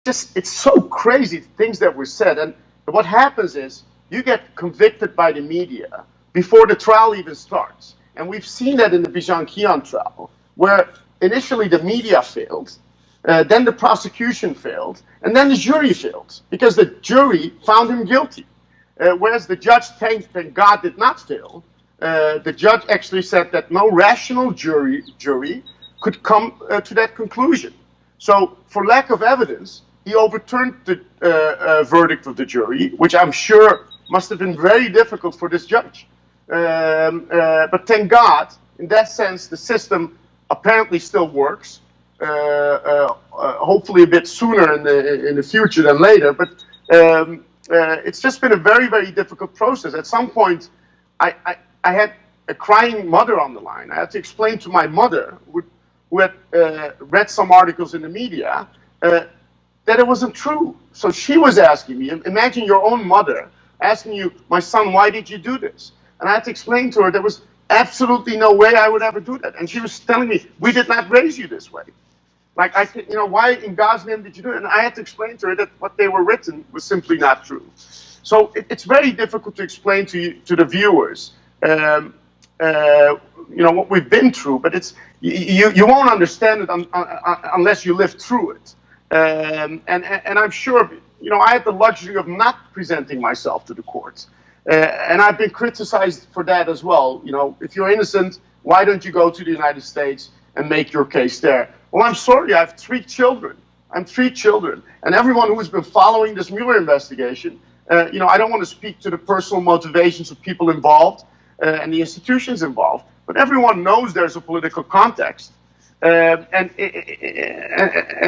it's so crazy, things that were said. And what happens is you get convicted by the media before the trial even starts. And we've seen that in the Bijan Kian trial, where initially the media failed, then the prosecution failed, and then the jury failed, because the jury found him guilty. Whereas the judge, thank God, did not fail. The judge actually said that no rational jury could come to that conclusion. So for lack of evidence, he overturned the verdict of the jury, which I'm sure must have been very difficult for this judge. But thank God, in that sense, the system apparently still works. Hopefully a bit sooner in the future than later. But it's just been a very, very difficult process. At some point, I had a crying mother on the line. I had to explain to my mother, who had read some articles in the media, that it wasn't true. So she was asking me, imagine your own mother asking you, my son, why did you do this? And I had to explain to her there was absolutely no way I would ever do that. And she was telling me, we did not raise you this way. Like, why in God's name did you do it? And I had to explain to her that what they were written was simply not true. So it's very difficult to explain to the viewers, what we've been through. But you won't understand it unless you live through it. And I'm sure, I had the luxury of not presenting myself to the courts. And I've been criticized for that as well. If you're innocent, why don't you go to the United States and make your case there? Well, I'm sorry, I have 3 children. I'm 3 children. And everyone who has been following this Mueller investigation, I don't want to speak to the personal motivations of people involved and the institutions involved, but everyone knows there's a political context. And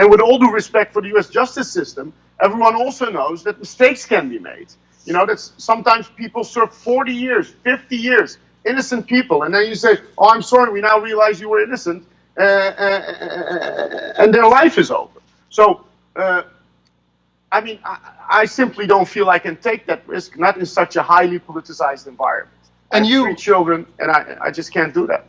with all due respect for the U.S. justice system, everyone also knows that mistakes can be made. That sometimes people serve 40 years, 50 years, innocent people, and then you say, oh, I'm sorry, we now realize you were innocent, and their life is over. So, I simply don't feel I can take that risk, not in such a highly politicized environment. And I have 3 children, and I just can't do that.